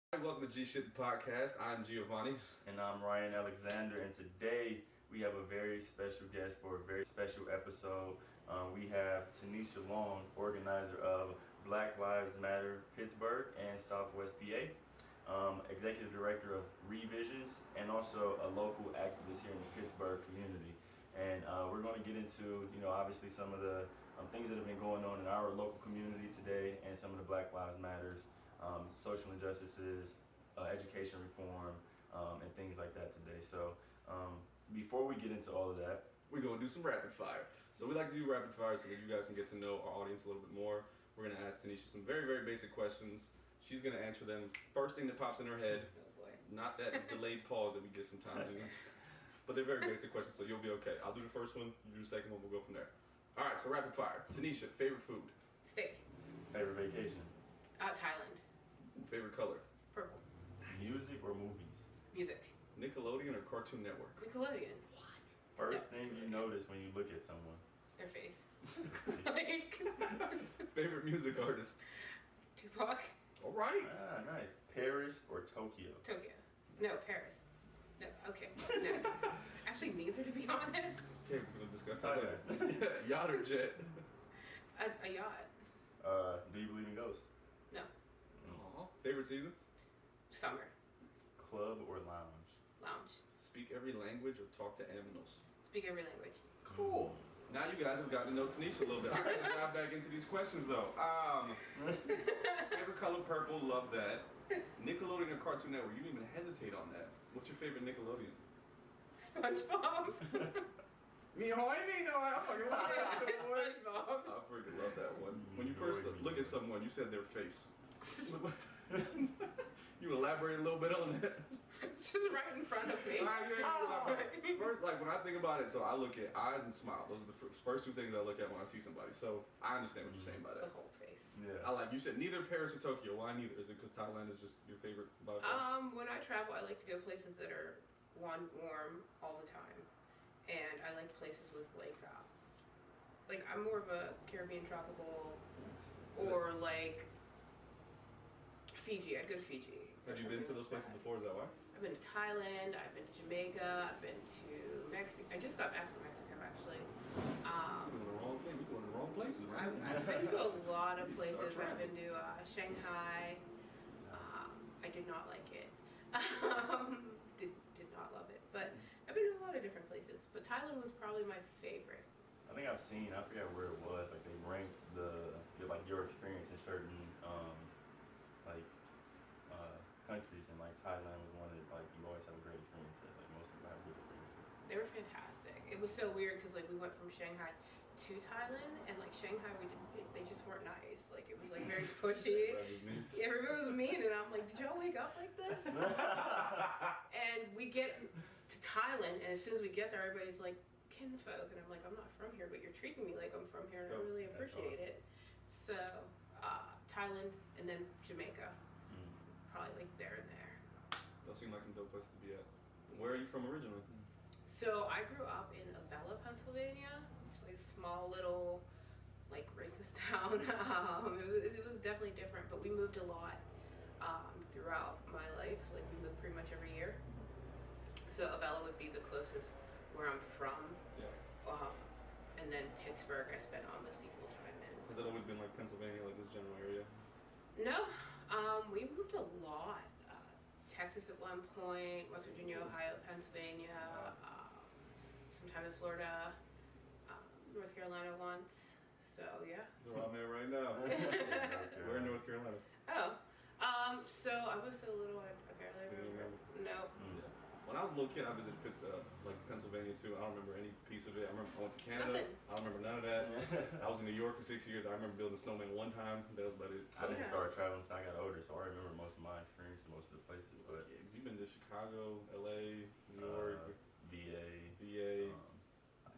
Welcome to GShyt podcast. I'm Giovanni. And I'm Ryan Alexander, and today we have a very special guest for a very special episode. We have Tanisha Long, organizer of Black Lives Matter Pittsburgh and Southwest PA, executive director of Revisions, and also a local activist here in the Pittsburgh community. And we're going to get into, obviously some of the things that have been going on in our local community today, and some of the Black Lives Matters, social injustices, education reform, and things like that today. So before we get into all of that, we're going to do some rapid fire. So we like to do rapid fire so that you guys can get to know our audience a little bit more. We're going to ask Tanisha some very, very basic questions. She's going to answer them. First thing that pops in her head, not that delayed pause that we get sometimes, but they're very basic questions, so you'll be okay. I'll do the first one, you do the second one, we'll go from there. All right, so rapid fire. Tanisha, favorite food? Steak. favorite vacation, Thailand. Favorite color? Purple. music or movies? Music. Nickelodeon or Cartoon Network? Nickelodeon. First thing you notice when you look at someone? Their face. Like Favorite music artist? Tupac. All right. Ah, nice. Paris or Tokyo? Tokyo. No, Paris. No. Okay. Next. Actually, neither, to be honest. Okay, we're going to discuss that later. Yacht or jet? A yacht. Do you believe in ghosts? No. Aw. Favorite season? Summer. Club or lounge? Lounge. Speak every language or talk to animals? Speak every language. Cool. Now you guys have gotten to know Tanisha a little bit. I'm going to dive back into these questions though. Favorite color? Purple. Love that. Nickelodeon or Cartoon Network? You didn't even hesitate on that. What's your favorite Nickelodeon? SpongeBob. Me, I fucking love that shit, boy. SpongeBob. I freaking love that one. When you first look at someone, you said their face. You elaborate a little bit on that. Just right in front of me. First, like when I think about it, so I look at eyes and smile. Those are the first two things I look at when I see somebody. So I understand what you're saying by The that. whole face. Yeah. I like you said neither Paris or Tokyo. Why neither? Is it because Thailand is just your favorite by far? When I travel, I like to go places that are warm all the time, and I like places with like I'm more of a Caribbean tropical, or like Fiji. I'd go to Fiji. Have you been to those places before? Is that why? I've been to Thailand. I've been to Jamaica. I've been to Mexico. I just got back from Mexico actually. You're doing the wrong thing. You're going to the wrong places, man. I've been to a lot of places. Start I've been to Shanghai. I did not like it. Did not love it, but I've been to a lot of different places. But Thailand was probably my favorite. I think I've seen, I forget where it was, like they ranked your experience in certain countries, and like Thailand was one that like you always have a great experience at. Like most people have a good experience with. They were fantastic. It was so weird because like we went from Shanghai to Thailand, and like Shanghai, they just weren't nice. Like it was like very pushy. Everybody was mean, and I'm like, did y'all wake up like this? And we get to Thailand, and as soon as we get there, everybody's like kinfolk, and I'm like, I'm not from here, but you're treating me like I'm from here, and I really appreciate it. So Thailand, and then Jamaica, probably like there and there. Those seem like some dope places to be at. Where are you from originally? So I grew up in Avella, Pennsylvania, which is like a small little, like racist town. It was definitely different, but we moved a lot throughout my life. Like we moved pretty much every year. So Avella would be the closest where I'm from. Yeah. And then Pittsburgh, I spent almost equal time in. Has it always been like Pennsylvania, like this general area? No, we moved a lot. Texas at one point, West Virginia, Ohio, Pennsylvania, sometime in Florida, North Carolina once. So yeah. Where I'm at right now. We're in North Carolina. Oh, so I was so little I barely remember. No. Yeah. When I was a little kid, I visited like Pennsylvania too. I don't remember any piece of it. I remember I went to Canada. Nothing. I don't remember none of that. I was in New York for 6 years. I remember building a snowman one time. That was about it. I didn't start traveling until I got older, so I remember most of my experience in most of the places. But you've been to Chicago, LA, New York, VA,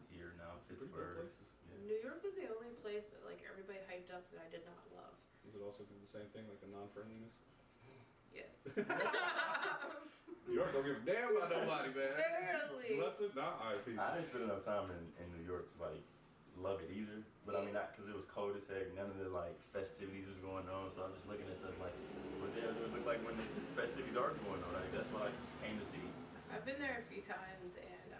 here now, Pittsburgh. Yeah. New York was the only place that like everybody hyped up that I did not love. Was it also because of the same thing, like the non-friendliness? Yes. New York don't give a damn about nobody, man. Barely. Blessed? Nah, all right, peace. I didn't spend enough time in New York to like love it either. But I mean, not because it was cold as heck. None of the like festivities was going on. So I'm just looking at stuff like, what the hell does it look like when the festivities are going on? Like, that's what I came to see. I've been there a few times, and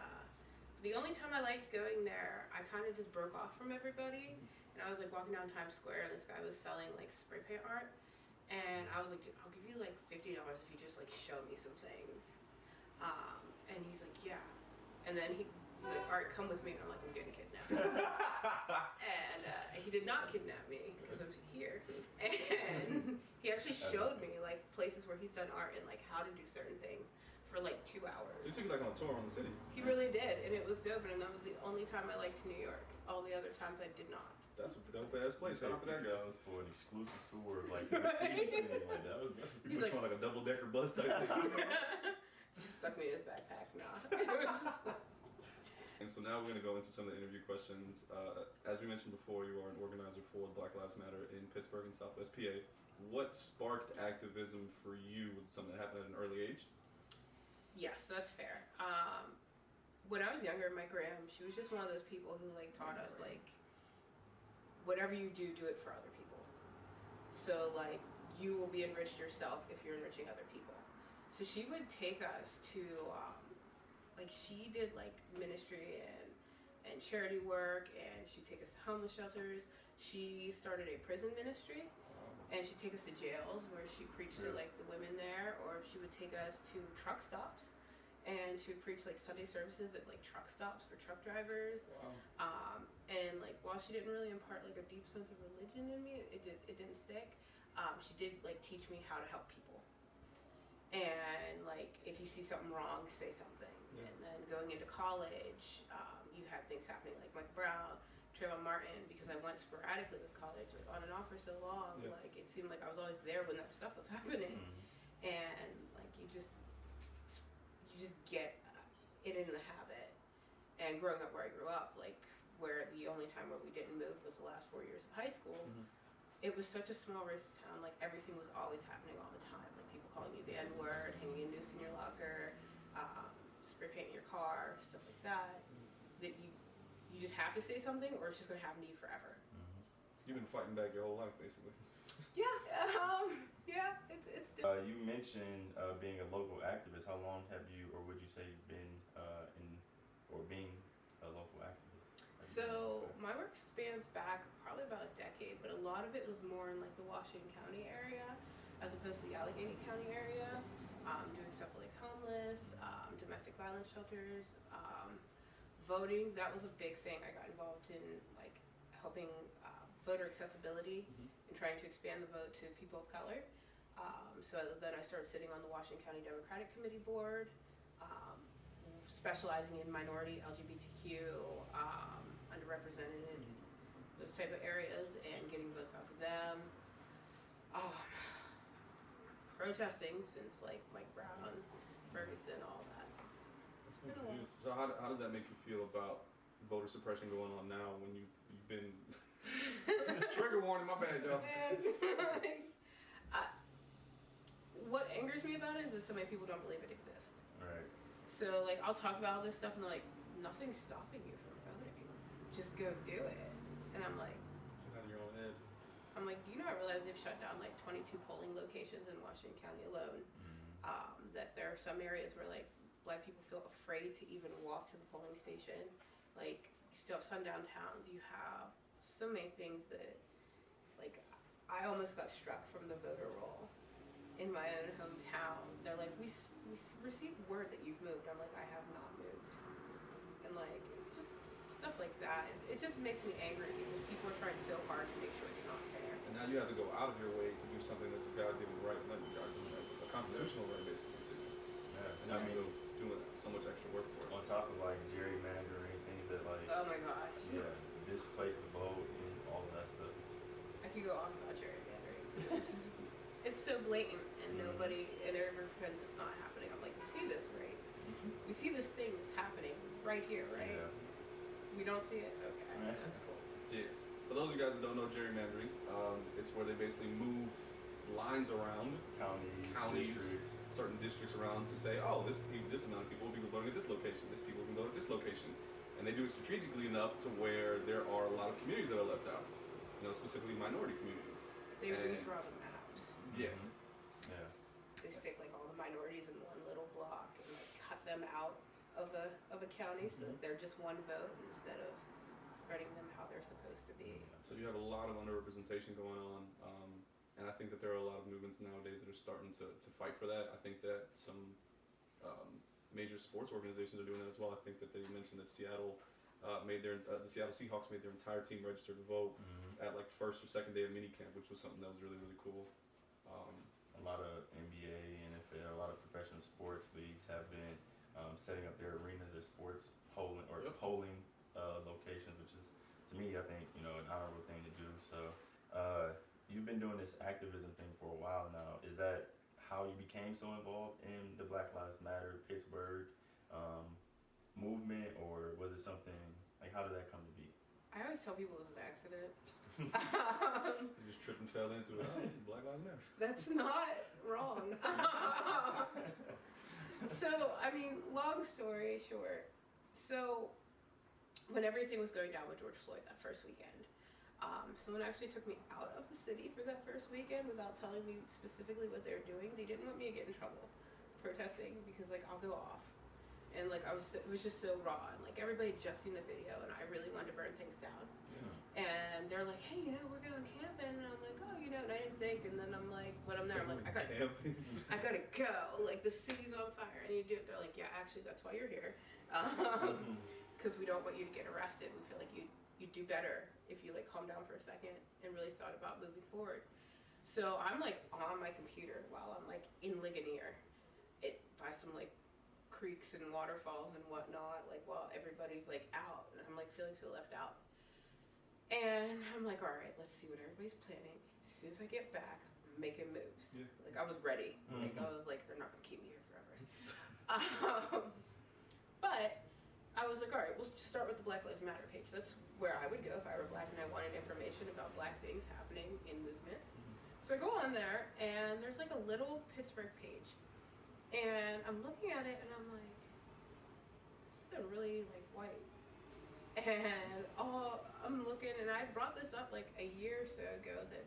the only time I liked going there, I kind of just broke off from everybody. And I was like walking down Times Square, and this guy was selling like spray paint art. And I was like, dude, I'll give you like $50 if you just like show me some things. And he's like, yeah. And then he's like, all right, come with me. And I'm like, I'm getting kidnapped. And he did not kidnap me because I'm here. And he actually showed me like places where he's done art and like how to do certain things for like 2 hours. So you took like on a tour on the city. He really did, and it was dope. And that was the only time I liked New York. All the other times I did not. That's a dope ass place. Shout out to that guy. For an exclusive tour of like the graffiti scene. Like that was You put you on like a double decker bus type thing. Just stuck me in his backpack. Nah. It was just like, And so now we're going to go into some of the interview questions. As we mentioned before, you are an organizer for Black Lives Matter in Pittsburgh and Southwest PA. What sparked activism for you? Was it something that happened at an early age? yes, that's fair. When I was younger, my gram, she was just one of those people who like taught us like, whatever you do, do it for other people. So like, you will be enriched yourself if you're enriching other people. So she would take us to, like she did like ministry and charity work, and she'd take us to homeless shelters. She started a prison ministry, and she'd take us to jails where she preached to like the women there, or she would take us to truck stops, and she would preach like Sunday services at like truck stops for truck drivers. Wow. And like while she didn't really impart like a deep sense of religion in me, it didn't stick. She did like teach me how to help people. And like if you see something wrong, say something. Yeah. And then going into college, you had things happening like Michael Brown, Trayvon Martin, because I went sporadically with college, like on and off for so long. Yeah. Like it seemed like I was always there when that stuff was happening. And like you just get it in the habit. And growing up where I grew up, like where the only time where we didn't move was the last 4 years of high school. It was such a small racist town. Like everything was always happening all the time. Like people calling you the N-word, hanging a noose in your locker, spray painting your car, stuff like that. That you just have to say something, or it's just gonna happen to you forever. You've been fighting back your whole life, basically. Yeah, yeah. It's You mentioned being a local activist. How long have you, or would you say, been being a local activist? So my work spans back probably about a decade, but a lot of it was more in like the Washington County area as opposed to the Allegheny County area. Doing stuff like homeless, domestic violence shelters, voting. That was a big thing. I got involved in like helping voter accessibility and trying to expand the vote to people of color. So then I started sitting on the Washington County Democratic Committee board, specializing in minority, LGBTQ, underrepresented, those type of areas, and getting votes out to them. Protesting since like Mike Brown, Ferguson, all that. That's been confused. So how does that make you feel about voter suppression going on now when you've been trigger warning? My bad, y'all. What angers me about it is that so many people don't believe it exists. Right. So like I'll talk about all this stuff and they're like, nothing's stopping you from voting. Just go do it. And I'm like, Get out of your own head. do you not realize they've shut down like 22 polling locations in Washington County alone? That there are some areas where like Black people feel afraid to even walk to the polling station. Like you still have sundown towns. You have so many things that, like, I almost got struck from the voter roll in my own hometown. They're like, we received word that you've moved. I'm like, I have not moved. And like, just stuff like that. It just makes me angry because people are trying so hard to make sure it's not fair. And now you have to go out of your way to do something that's a goddamn right, not a goddamn right, a constitutional right, basically. Yeah. And now you go doing so much extra work for it. On top of like gerrymandering, things that like Oh my gosh. displace the vote and all of that stuff. I could go on about gerrymandering. It's so blatant and nobody, and everyone pretends it's not happening. I'm like, we see this, right? We see this thing that's happening right here, right? Yeah. We don't see it? Okay, that's cool. Yes. For those of you guys that don't know gerrymandering, it's where they basically move lines around counties, districts. certain districts around to say, oh, this amount of people will be going to this location, this people can go to this location. And they do it strategically enough to where there are a lot of communities that are left out, specifically minority communities. They redraw the maps. Yes. Yeah. They stick like all the minorities in one little block and like cut them out of a county so that they're just one vote instead of spreading them how they're supposed to be. So you have a lot of underrepresentation going on, and I think that there are a lot of movements nowadays that are starting to fight for that. I think that some major sports organizations are doing that as well. I think that they mentioned that Seattle the Seattle Seahawks made their entire team register to vote at like first or second day of minicamp, which was something that was really, really cool. A lot of NBA, NFL, a lot of professional sports leagues have been setting up their arenas as sports polling locations, which is, to me, I think, an honorable thing to do. So you've been doing this activism thing for a while now. Is that how you became so involved in the Black Lives Matter Pittsburgh movement, or was it something, like, how did that come to be? I always tell people it was an accident. You just tripped and fell into it. Oh, Black Lives Matter. That's not wrong. So, I mean, long story short. So, when everything was going down with George Floyd that first weekend, someone actually took me out of the city for that first weekend without telling me specifically what they were doing. They didn't want me to get in trouble protesting because, like, I'll go off. And, like, it was just so raw. And, like, everybody had just seen the video, and I really wanted to burn things down. And they're like, hey, we're going camping. And I'm like, oh, and I didn't think. And then I'm like, when I'm there, I'm like, I gotta go. Like, the city's on fire. I need to do it. They're like, yeah, actually, that's why you're here. Because we don't want you to get arrested. We feel like you'd do better if you, like, calm down for a second and really thought about moving forward. So I'm, like, on my computer while I'm, like, in Ligonier. By some, like, creeks and waterfalls and whatnot, like, while everybody's, like, out. And I'm, like, feeling so left out. And I'm like, all right, let's see what everybody's planning. As soon as I get back, I'm making moves. Yeah. Like, I was ready. Like, I was like, they're not going to keep me here forever. But I was like, all right, we'll just start with the Black Lives Matter page. That's where I would go if I were Black and I wanted information about Black things happening in movements. So I go on there, and there's, like, a little Pittsburgh page. And I'm looking at it, and I'm like, this is really, like, white. And I'm looking, and I brought this up like a year or so ago, that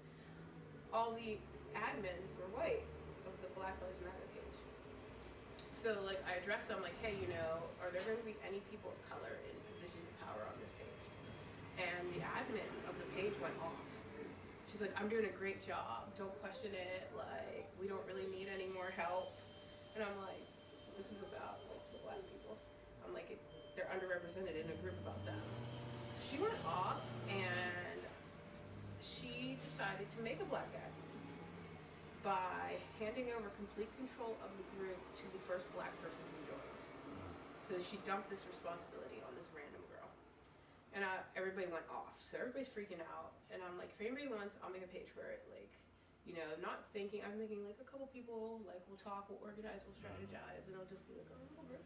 all the admins were white of the Black Lives Matter page. So, like, I addressed them, like, hey, are there going to be any people of color in positions of power on this page? And the admin of the page went off. She's like, I'm doing a great job. Don't question it. Like, we don't really need any more help. And I'm like, this is about, like, the Black people. I'm like, they're underrepresented in a group about them. She went off, and she decided to make a Black admin by handing over complete control of the group to the first Black person who joined. So she dumped this responsibility on this random girl. And everybody went off. So everybody's freaking out. And I'm like, if anybody wants, I'll make a page for it. Like, not thinking, I'm thinking, like, a couple people, like, we'll talk, we'll organize, we'll strategize, and it'll just be like a little group.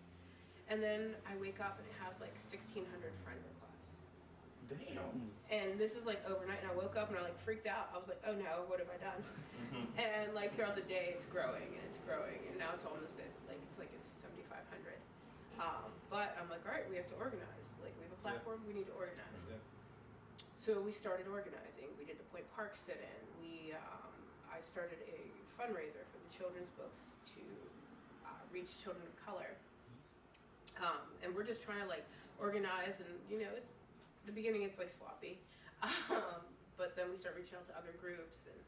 And then I wake up, and it has, like, 1,600 friend requests. Damn. And this is, like, overnight, and I woke up, and I, like, freaked out. I was like, oh, no, what have I done? And, like, throughout the day, it's growing, and now it's almost at, it's 7,500. But I'm like, all right, we have to organize. Like, we have a platform, we need to organize. Yeah. So we started organizing. We did the Point Park sit-in. I started a fundraiser for the children's books to reach children of color. And we're just trying to, like, organize, and, it's the beginning, it's, like, sloppy. But then we start reaching out to other groups, and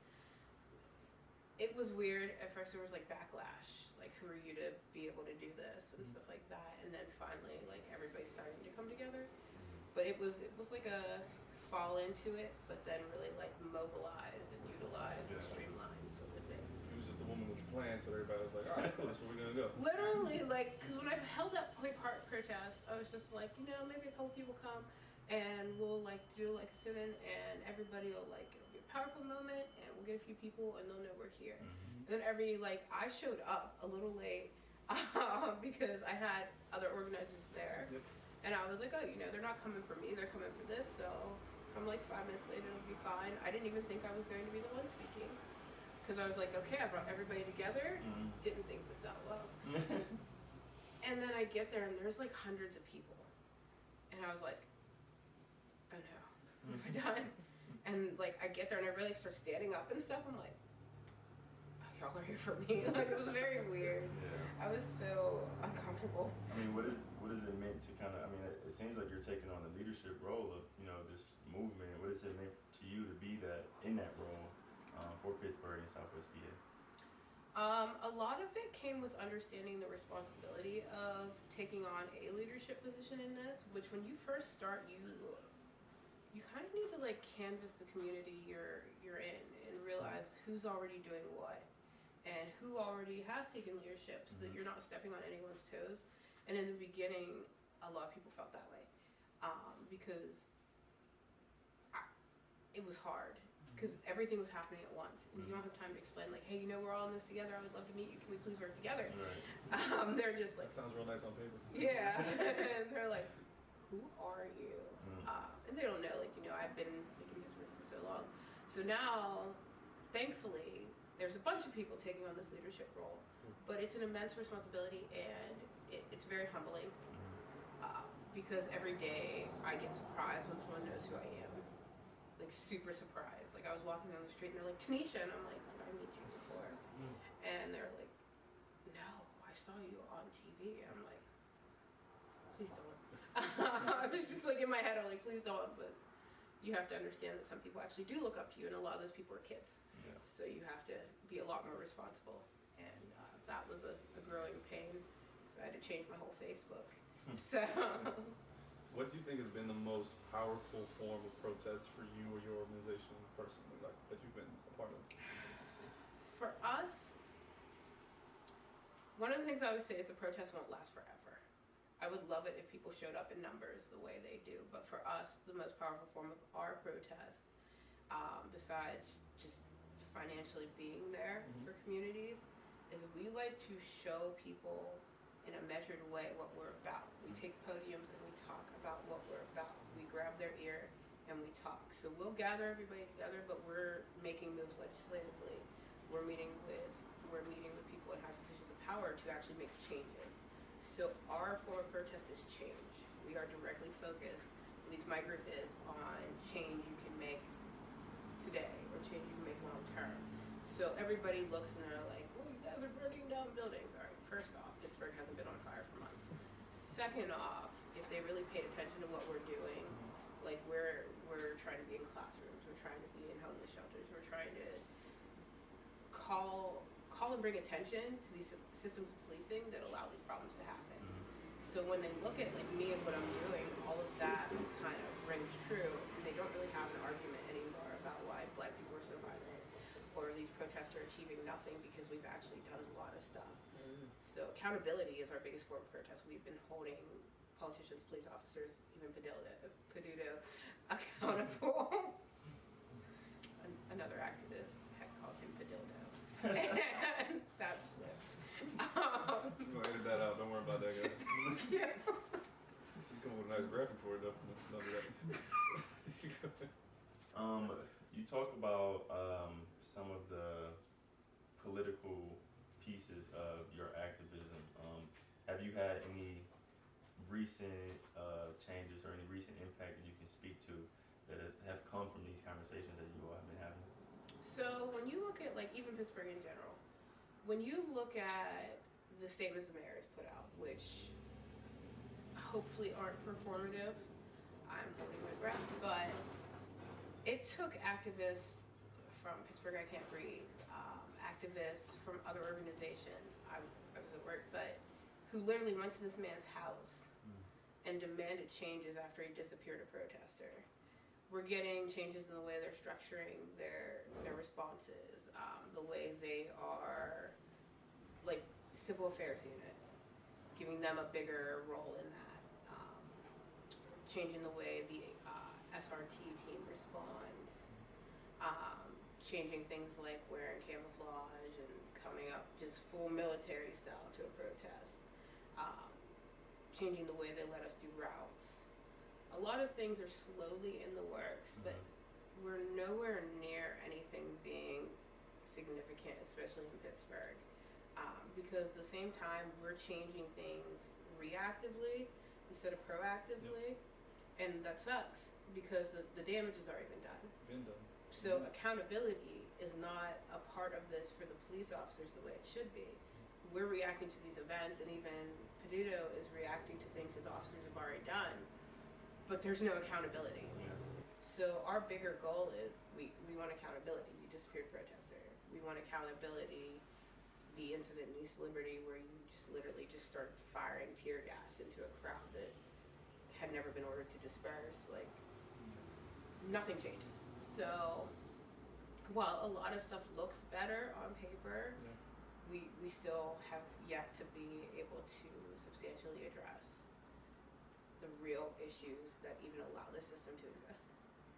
it was weird. At first there was, like, backlash, like, who are you to be able to do this and stuff like that. And then finally, like, everybody's starting to come together. But it was like a fall into it, but then really, like, mobilize and utilize and streamline so that it was just the woman with the plan, so everybody was like, all right, cool, that's where we're gonna go. Literally, like, because when I held that Point Park protest, I was just like, maybe a couple people come, and we'll, like, do, like, a sit-in, and everybody will, like, it'll be a powerful moment, and we'll get a few people, and they'll know we're here. And then I showed up a little late because I had other organizers there. Yep. And I was like, oh, they're not coming for me, they're coming for this, so I'm like 5 minutes later, it'll be fine. I didn't even think I was going to be the one speaking. Because I was like, okay, I brought everybody together, didn't think this out well. And then I get there, and there's, like, hundreds of people. And And I was like, oh no, what have I done? And like I get there and I really start standing up and stuff. I'm like, oh, y'all are here for me. Like it was very weird. Yeah. I was so uncomfortable. I mean, what is it meant to kind of? I mean, it seems like you're taking on the leadership role of this movement. What is it meant to you to be in that role for Pittsburgh and Southwest PA? A lot of it came with understanding the responsibility of taking on a leadership position in this, which when you first start, you kind of need to like canvas the community you're in and realize who's already doing what and who already has taken leadership so that you're not stepping on anyone's toes. And in the beginning, a lot of people felt that way because it was hard. Because everything was happening at once, and you don't have time to explain, like, hey, we're all in this together. I would love to meet you. Can we please work together? Right. They're just like, that sounds real nice on paper. Yeah, and they're like, who are you? And they don't know, like, I've been making this work for so long. So now, thankfully, there's a bunch of people taking on this leadership role, but it's an immense responsibility, and it's very humbling because every day I get surprised when someone knows who I am. Like super surprised. Like I was walking down the street and they're like, Tanisha, and I'm like, did I meet you before? And they're like, no, I saw you on TV. And I'm like, please don't. I was just like in my head, I'm like, please don't. But you have to understand that some people actually do look up to you, and a lot of those people are kids. Yeah. So you have to be a lot more responsible, and that was a growing pain. So I had to change my whole Facebook. So. What do you think has been the most powerful form of protest for you or your organization personally, like that you've been a part of? For us, one of the things I always say is the protest won't last forever. I would love it if people showed up in numbers the way they do, but for us, the most powerful form of our protest, besides just financially being there for communities, is we like to show people in a measured way what we're about. We take podiums and we talk about what we're about. We grab their ear and we talk. So we'll gather everybody together, but we're making moves legislatively. We're meeting with people in high positions of power to actually make changes. So our form of protest is change. We are directly focused, at least my group is, on change you can make today or change you can make long term. So everybody looks and they're like, well, you guys are burning down buildings. All right, first off, Pittsburgh hasn't been on fire for months. Second off, if they really paid attention to what we're doing, like we're trying to be in classrooms, we're trying to be in homeless shelters, we're trying to call and bring attention to these systems of policing that allow these problems to happen. So when they look at like me and what I'm doing, all of that kind of rings true, and they don't really have an argument anymore about why Black people are so violent or these protests are achieving nothing because we've actually done a lot of stuff. So accountability is our biggest form of protest. We've been holding politicians, police officers, even Peduto accountable. Another activist had called him Pedildo. And that slipped. We're gonna edit that out. Don't worry about that, guys. Yeah. You come up with a nice graphic for it, though. None of that. You talk about some of the political pieces of your activism. Have you had any recent changes or any recent impact that you can speak to that have come from these conversations that you all have been having? So when you look at like even Pittsburgh in general, when you look at the statements the mayor has put out, which hopefully aren't performative, I'm holding my breath, but it took activists from Pittsburgh I Can't Breathe, activists from other organizations, I was at work, but who literally went to this man's house and demanded changes after he disappeared a protester. We're getting changes in the way they're structuring their responses, the way they are, like civil affairs unit, giving them a bigger role in that, changing the way the SRT team responds, changing things like wearing camouflage and coming up just full military style to a protest, changing the way they let us do routes. A lot of things are slowly in the works, but we're nowhere near anything being significant, especially in Pittsburgh. Because at the same time, we're changing things reactively instead of proactively. And that sucks because the damage has already been done. So accountability is not a part of this for the police officers the way it should be. We're reacting to these events, and even Peduto is reacting to things his officers have already done, but there's no accountability. Yeah. So our bigger goal is we want accountability. You disappeared protester. We want accountability. The incident in East Liberty where you just literally just started firing tear gas into a crowd that had never been ordered to disperse, like nothing changes. So while a lot of stuff looks better on paper, we still have yet to be able to substantially address the real issues that even allow the system to exist.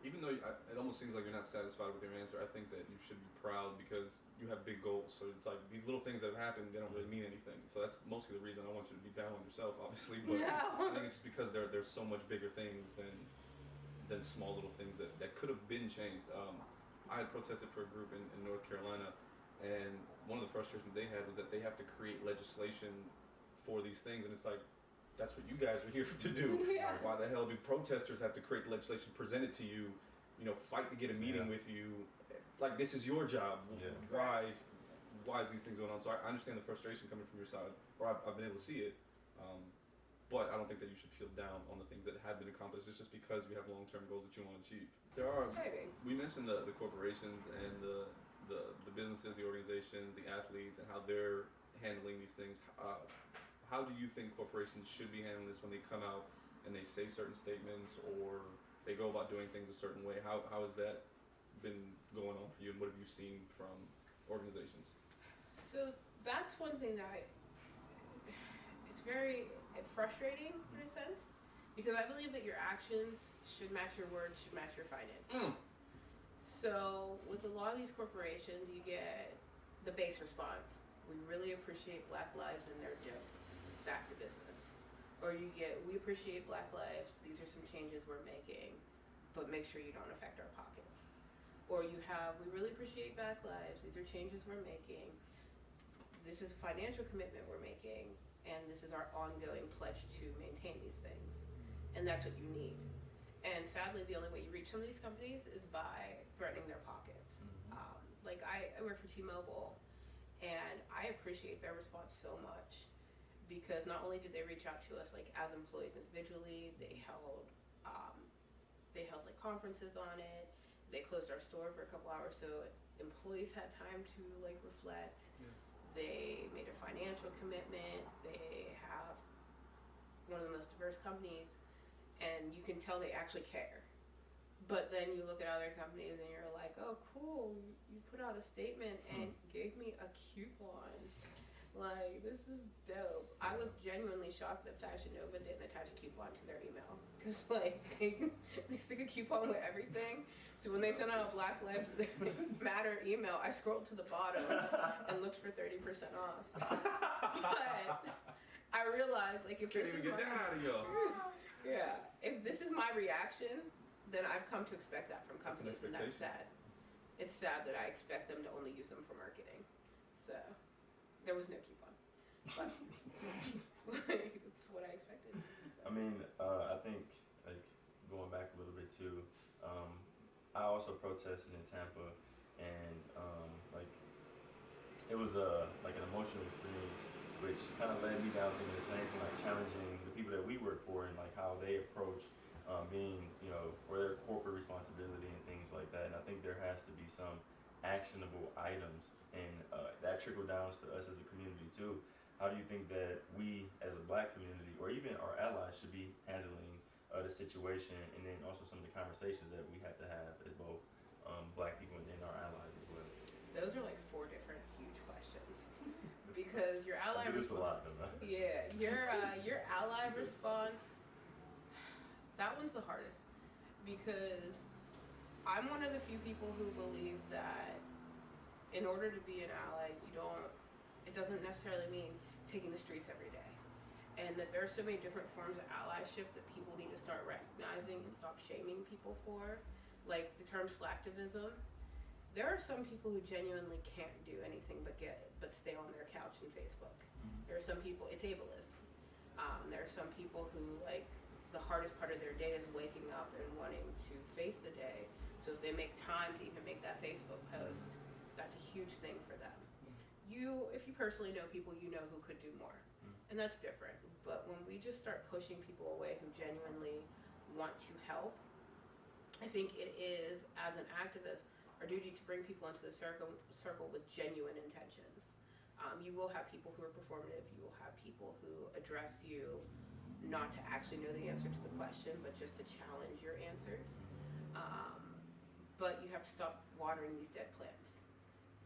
Even though it almost seems like you're not satisfied with your answer, I think that you should be proud because you have big goals. So it's like these little things that have happened, they don't really mean anything. So that's mostly the reason I want you to be down on yourself, obviously. But I think it's just because there's so much bigger things than small little things that could have been changed. I had protested for a group in North Carolina, and one of the frustrations they had was that they have to create legislation for these things, and it's like, that's what you guys are here to do. Yeah. Why the hell do protesters have to create legislation, present it to you, fight to get a meeting with you? Like, this is your job. Yeah. Why is these things going on? So I understand the frustration coming from your side, or I've been able to see it. But I don't think that you should feel down on the things that have been accomplished. It's just because you have long-term goals that you want to achieve. We mentioned the corporations and the businesses, the organizations, the athletes, and how they're handling these things. How do you think corporations should be handling this when they come out and they say certain statements or they go about doing things a certain way? How has that been going on for you, and what have you seen from organizations? So that's one thing that it's very frustrating in a sense, because I believe that your actions should match your words, should match your finances. So with a lot of these corporations, you get the base response: we really appreciate Black lives and they're dope. Back to business. Or you get, we appreciate Black lives, these are some changes we're making, but make sure you don't affect our pockets. Or you have, we really appreciate Black lives, these are changes we're making, this is a financial commitment we're making, and this is our ongoing pledge to maintain these things. And that's what you need. And sadly, the only way you reach some of these companies is by threatening their pockets. Like I work for T-Mobile, and I appreciate their response so much, because not only did they reach out to us like as employees individually, they held like conferences on it. They closed our store for a couple hours so employees had time to like reflect. They made a financial commitment. They have one of the most diverse companies, and you can tell they actually care. But then you look at other companies and you're like, oh cool, you put out a statement and gave me a coupon. Like, this is dope. I was genuinely shocked that Fashion Nova didn't attach a coupon to their email. Because, like, they stick a coupon with everything. So when they sent out a Black Lives Matter email, I scrolled to the bottom and looked for 30% off. But I realized, like, if Can't this even is get that out of y'all. Yeah, if this is my reaction, then I've come to expect that from companies, and that's sad. It's sad that I expect them to only use them for marketing. So there was no coupon, but it's what I expected. So. I mean, I think, like, going back a little bit too, I also protested in Tampa, and like, it was like an emotional experience, which kind of led me down thinking the same thing, like challenging the people that we work for and like how they approach being, or their corporate responsibility and things like that. And I think there has to be some actionable items, and that trickle downs to us as a community too. How do you think that we as a Black community, or even our allies, should be handling the situation, and then also some of the conversations that we have to have as both Black people and then our allies as well? Those are like 4 different huge questions, because your ally response. Yeah, your ally response. That one's the hardest, because I'm one of the few people who believe that in order to be an ally, it doesn't necessarily mean taking the streets every day. And that there are so many different forms of allyship that people need to start recognizing and stop shaming people for. Like the term slacktivism. There are some people who genuinely can't do anything but stay on their couch and Facebook. There are some people, it's ableist. There are some people who like the hardest part of their day is waking up and wanting to face the day. So if they make time to even make that Facebook post, that's a huge thing for them. If you personally know people, you know who could do more. And that's different. But when we just start pushing people away who genuinely want to help, I think it is, as an activist, our duty to bring people into the circle with genuine intentions. You will have people who are performative. You will have people who address you not to actually know the answer to the question, but just to challenge your answers. But you have to stop watering these dead plants.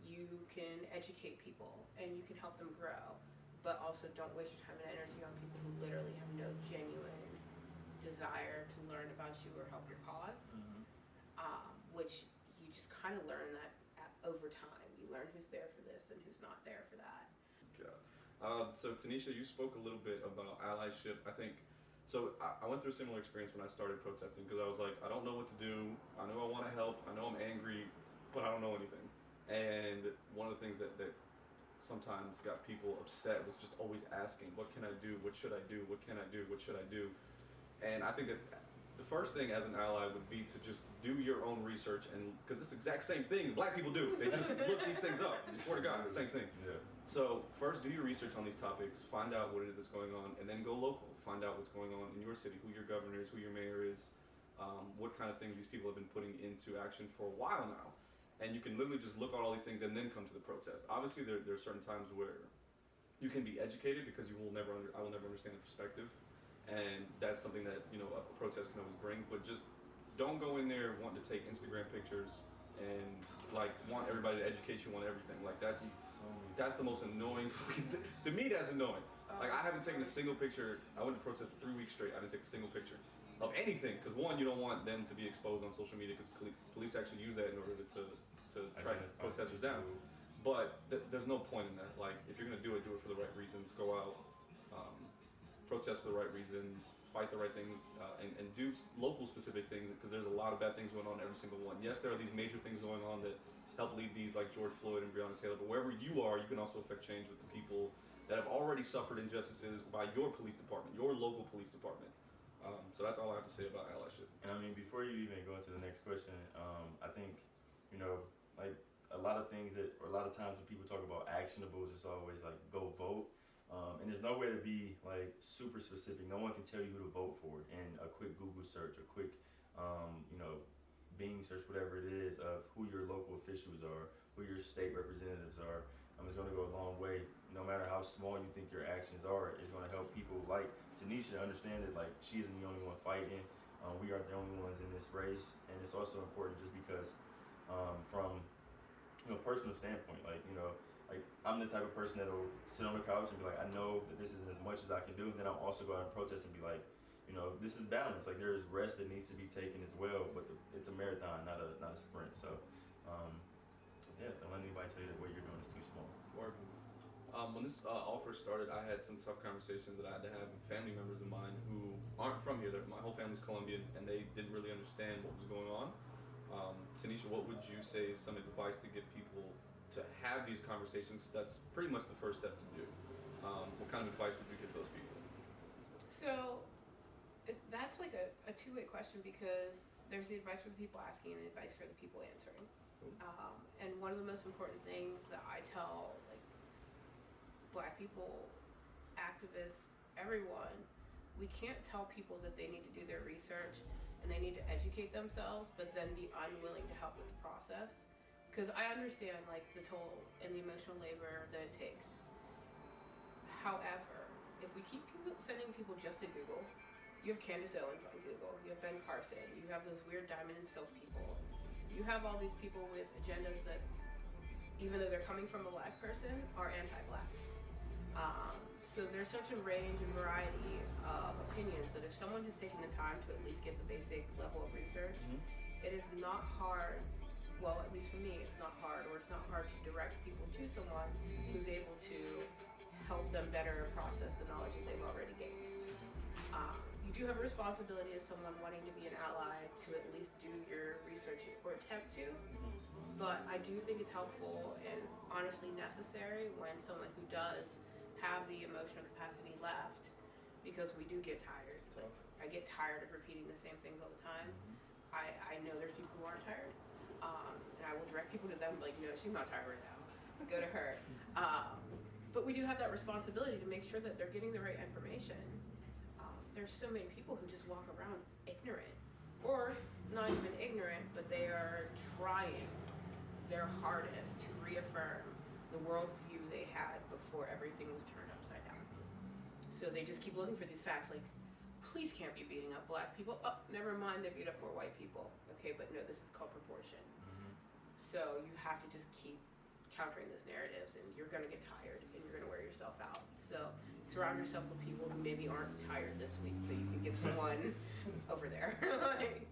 You can educate people and you can help them grow, but also don't waste your time and energy on people who literally have no genuine desire to learn about you or help your cause, which you just kind of learn that over time. You learn who's there for this and who's not there for that. Yeah. So Tanisha, you spoke a little bit about allyship. I think, so I went through a similar experience when I started protesting because I was like, I don't know what to do. I know I want to help. I know I'm angry, but I don't know anything. And one of the things that sometimes got people upset was just always asking, what can I do? What should I do? What can I do? What should I do? And I think that the first thing as an ally would be to just do your own research, and because this exact same thing Black people do. They just look these things up. I swear to God, the same thing. Yeah. So first do your research on these topics, find out what it is that's going on, and then go local. Find out what's going on in your city, who your governor is, who your mayor is, what kind of things these people have been putting into action for a while now. And you can literally just look at all these things and then come to the protest. Obviously, there are certain times where you can be educated because I will never understand the perspective. And that's something that, you know, a protest can always bring. But just don't go in there wanting to take Instagram pictures and like want everybody to educate you on everything. Like that's the most annoying fucking thing. To me, that's annoying. Like I haven't taken a single picture. I went to protest for 3 weeks straight. I didn't take a single picture of anything because one, you don't want them to be exposed on social media because police actually use that in order to track protesters down. But there's no point in that. Like if you're gonna do it for the right reasons. Go out, protest for the right reasons, fight the right things, and do local specific things because there's a lot of bad things going on in every single one. Yes, there are these major things going on that help lead these like George Floyd and Breonna Taylor, but wherever you are, you can also affect change with the people that have already suffered injustices by your police department, your local police department. So that's all I have to say about allyship. And I mean, before you even go into the next question, I think, you know, like a lot of things that, or a lot of times when people talk about actionables, it's always like go vote. And there's no way to be like super specific. No one can tell you who to vote for in a quick Google search, a quick, you know, Bing search, whatever it is, of who your local officials are, who your state representatives are. It's going to go a long way. No matter how small you think your actions are, it's going to help people like Tanisha understand that like she isn't the only one fighting. We aren't the only ones in this race, and it's also important just because from personal standpoint, like like I'm the type of person that'll sit on the couch and be like, I know that this is as much as I can do. Then I'll also go out and protest and be like, this is balance. Like there is rest that needs to be taken as well, but it's a marathon, not a sprint. So yeah, don't let anybody tell you that what you're doing is too small. Work. When this all first started, I had some tough conversations that I had to have with family members of mine who aren't from here. My whole family's Colombian, and they didn't really understand what was going on. Tanisha, what would you say is some advice to get people to have these conversations? That's pretty much the first step to do. What kind of advice would you give those people? So that's like a two-way question because there's the advice for the people asking and the advice for the people answering. And one of the most important things that I tell like Black people, activists, everyone, we can't tell people that they need to do their research and they need to educate themselves, but then be unwilling to help with the process. Because I understand like the toll and the emotional labor that it takes. However, if we keep sending people just to Google, you have Candace Owens on Google, you have Ben Carson, you have those weird diamond and silk people, you have all these people with agendas that, even though they're coming from a Black person, are anti-Black. So there's such a range and variety of opinions that if someone has taken the time to at least get the basic level of research, it is not hard, well, at least for me, it's not hard, or it's not hard to direct people to someone who's able to help them better process the knowledge that they've already gained. You do have a responsibility as someone wanting to be an ally to at least do your research or attempt to, but I do think it's helpful and honestly necessary when someone who does have the emotional capacity left, because we do get tired. It's tough. I get tired of repeating the same things all the time. I know there's people who aren't tired, and I will direct people to them like, no, she's not tired right now. Go to her. But we do have that responsibility to make sure that they're getting the right information. There's so many people who just walk around ignorant, or not even ignorant, but they are trying their hardest to reaffirm the worldview they had before everything was turned upside down. So they just keep looking for these facts like, police can't be beating up black people. Oh, never mind, they beat up more white people. Okay, but no, this is called proportion. So you have to just keep countering those narratives, and you're gonna get tired, and you're gonna wear yourself out. So surround yourself with people who maybe aren't tired this week, so you can get someone over there. Like,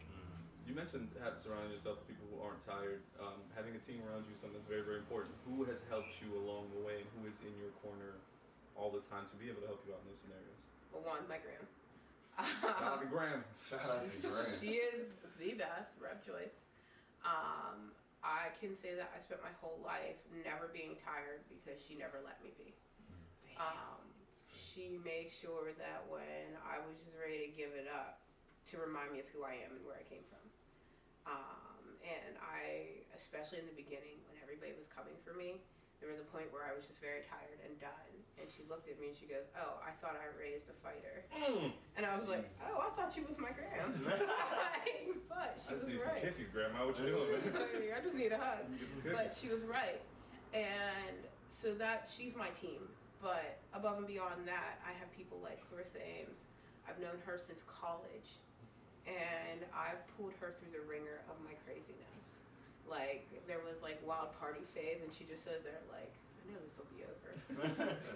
You mentioned surrounding yourself with people who aren't tired. Having a team around you is something that's very, very important. Who has helped you along the way, and who is in your corner all the time to be able to help you out in those scenarios? well, one, my gram. Shout out to Graham. Shout out to Graham. She is the best, Rev Joyce. I can say that I spent my whole life never being tired because she never let me be. She made sure that when I was just ready to give it up, to remind me of who I am and where I came from. And I, especially in the beginning, when everybody was coming for me, there was a point where I was just very tired and done. And she looked at me and she goes, oh, I thought I raised a fighter. And I was like, oh, I thought she was my gram. But she was right. Kisses, Grandma. What you doing, man? I just need a hug. But she was right. And so that, she's my team. But above and beyond that, I have people like Clarissa Ames. I've known her since college. And I've pulled her through the ringer of my craziness. Like, there was like wild party phase, and she just stood there like, I know this will be over.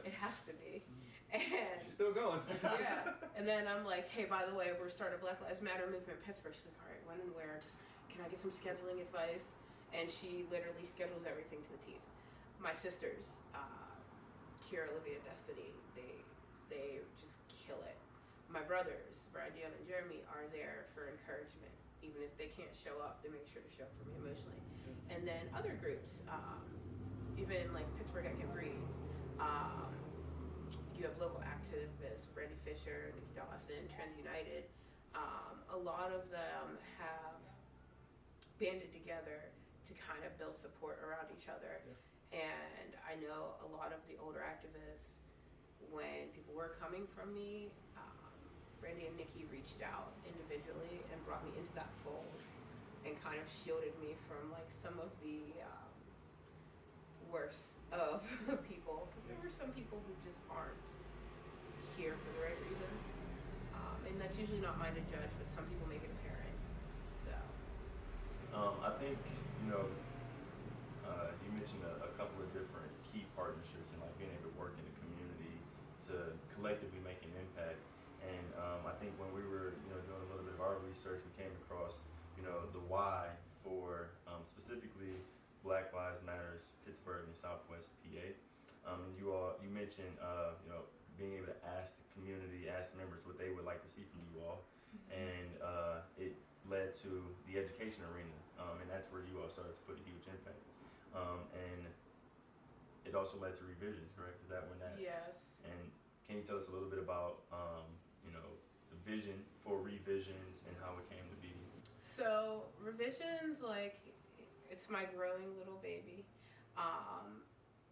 It has to be. And She's still going. yeah. And then I'm like, hey, by the way, we're starting a Black Lives Matter movement in Pittsburgh. She's like, all right, when and where? Just, can I get some scheduling advice? And she literally schedules everything to the teeth. My sisters, Kira, Olivia, Destiny, they just kill it. My brothers, Brad, Dion, and Jeremy, are there for encouragement. Even if they can't show up, they make sure to show up for me emotionally. And then other groups, even like Pittsburgh I Can Breathe. You have local activists, Brandy Fisher, Nikki Dawson, Trans United. A lot of them have banded together to kind of build support around each other. Yeah. And I know a lot of the older activists, when people were coming from me, Brandy and Nikki reached out individually and brought me into that fold and kind of shielded me from like some of the worst of people, because there were some people who just aren't here for the right reasons, and that's usually not mine to judge, but some people make it apparent. So I think you mentioned a couple of different key partnerships and like being able to work in the community to collectively make an impact. And I think when we were doing a little bit of our research, we came across the why for specifically Black Lives Matters Pittsburgh and Southwest PA. And you mentioned being able to ask the community, ask members what they would like to see from you all, and it led to the education arena, and that's where you all started to put a huge impact. And it also led to revisions, correct? Is that when that? yes. And can you tell us a little bit about the vision for revisions and how it came to be? So revisions, like, it's my growing little baby.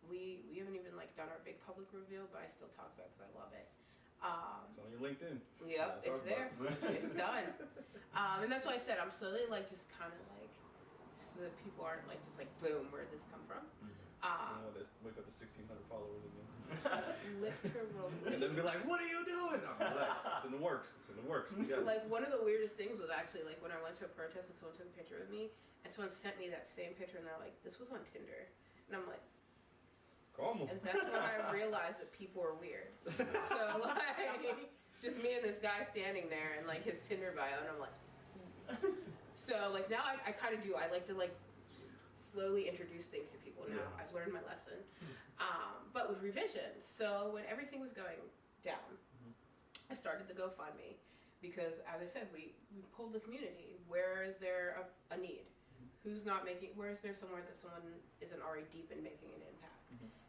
We haven't even like done our big public reveal, but I still talk about it because I love it. It's on your LinkedIn. Yep, it's there. It's done. And that's why I said I'm slowly like just kind of like, so that people aren't like just like boom, where did this come from? Let's wake up to 1,600 followers again. Literally. And then be like, what are you doing? No, relax. It's in the works. It's in the works. Yeah. Like one of the weirdest things was actually like when I went to a protest and someone took a picture of me, and someone sent me that same picture, and they're like, this was on Tinder. And I'm like, Como? and that's when I realized that people are weird. So like, just me and this guy standing there and like his Tinder bio, and I'm like, so like now I kind of do. I like to like slowly introduce things to people now. Yeah. I've learned my lesson. But with revisions, so when everything was going down, I started the GoFundMe because, as I said, we pulled the community. Where is there a need? Who's not making? Where is there somewhere that someone isn't already deep in making an impact?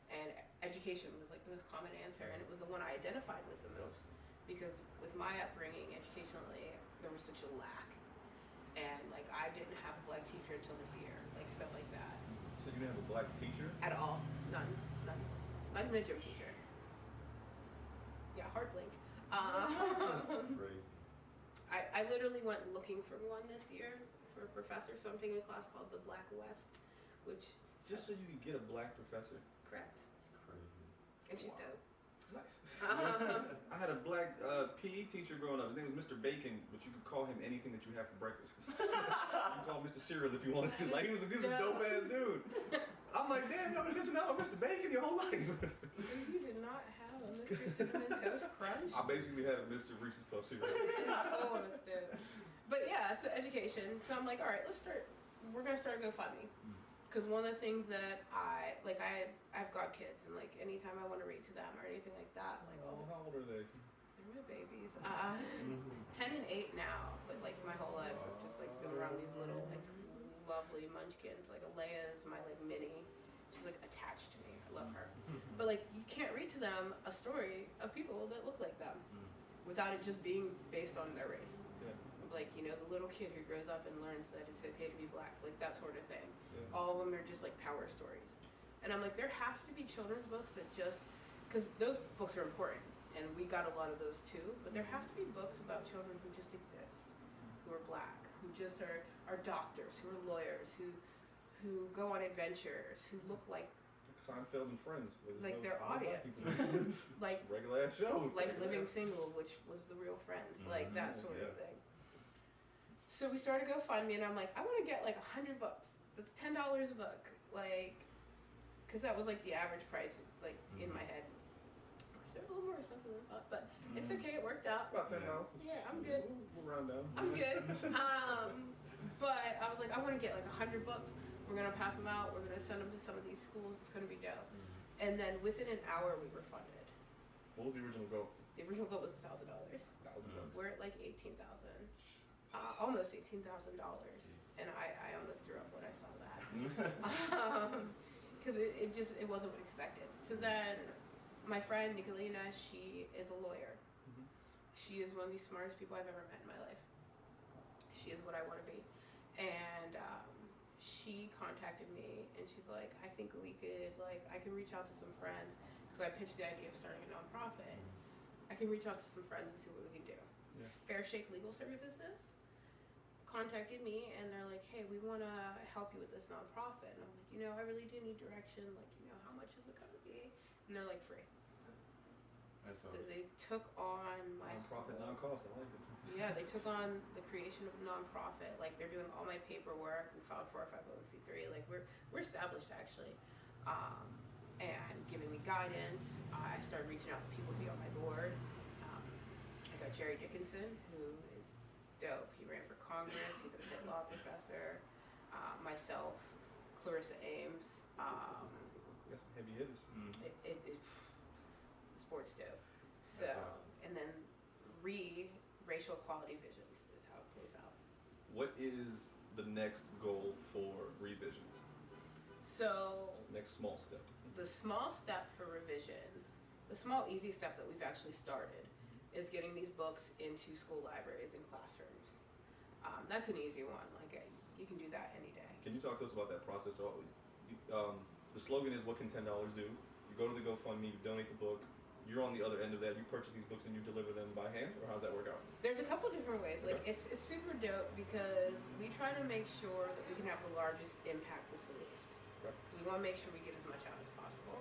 And education was like the most common answer, and it was the one I identified with the most because with my upbringing educationally, there was such a lack. And like I didn't have a black teacher until this year, like stuff like that. So you didn't have a black teacher? At all. None. Not even a gym teacher. Yeah, hard blink. Crazy. I literally went looking for one this year for a professor, so I'm taking a class called the Black West, which Just so you could get a black professor? correct. It's crazy. And she's Wow. dope. Nice. I had a black PE teacher growing up. His name was Mr. Bacon, but you could call him anything that you have for breakfast. You could call him Mr. Cereal if you wanted to. Like, he was a dope ass dude. I'm like, damn, y'all been missing out on Mr. Bacon your whole life. You did not have a Mr. Cinnamon Toast Crunch? I basically had Mr. Reese's Puff Cereal. Oh, that's dope. But yeah, so education. So I'm like, all right, we're gonna start GoFundMe. Because one of the things that I've got kids, and like anytime I want to read to them or anything like that, like How old are they? they're my babies. 10 and 8 now, but like my whole life I've just like been around these little like lovely munchkins. Like Alea is my like mini. She's like attached to me. I love her. But like you can't read to them a story of people that look like them without it just being based on their race. Yeah. Like, you know, the little kid who grows up and learns that it's okay to be black, like that sort of thing. Yeah. All of them are just like power stories. And I'm like, there has to be children's books that just, because those books are important, and we got a lot of those too, but there have to be books about children who just exist, who are black, who just are doctors, who are lawyers, who go on adventures, who look like Seinfeld and Friends. like their audience. Like regular ass show. like Living Single, which was the real Friends, like that sort of thing. So we started GoFundMe, and I'm like, I want to get like 100 books. That's $10 a book, like, because that was like the average price, like in my head. They're a little more expensive than I thought, but it's okay. It worked out. It's about $10. Yeah, I'm good. We'll round down. I'm good. But I was like, I want to get like 100 books. We're gonna pass them out. We're gonna send them to some of these schools. It's gonna be dope. And then within an hour, we were funded. What was the original goal? The original goal was $1,000. $1,000. We're at like $18,000, almost $18,000, and I almost threw up when I saw that because it wasn't what expected. So then my friend Nicolina, she is a lawyer. She is one of the smartest people I've ever met in my life. She is what I want to be, and she contacted me and she's like, I think we could I can reach out to some friends because I pitched the idea of starting a nonprofit. I can reach out to some friends and see what we can do. Yeah. Fair Shake Legal Services contacted me and they're like, hey, we want to help you with this nonprofit. And I'm like, you know, I really do need direction. Like, you know, how much is it going to be? And they're like, free. That's So awesome. they took on my Non-profit, non-cost. I like it. yeah, they took on the creation of a nonprofit. Like they're doing all my paperwork. We filed for our 501c3. Like we're established actually, and giving me guidance. I started reaching out to people to be on my board. I got Jerry Dickinson, who is dope. He ran for Congress. He's a Pitt Law professor. Myself, Clarissa Ames. We got some heavy hitters. Sports dope. So That's awesome. and then racial equality visions is how it plays out. What is the next goal for revisions? So Next small step. the small step for revisions, the small easy step that we've actually started is getting these books into school libraries and classrooms. That's an easy one. Like you can do that any day. Can you talk to us about that process? So, the slogan is, "What can $10 do?" You go to the GoFundMe, you donate the book. You're on the other end of that. You purchase these books and you deliver them by hand, or how's that work out? There's a couple different ways. Like it's super dope because we try to make sure that we can have the largest impact with the least. Okay. We want to make sure we get as much out as possible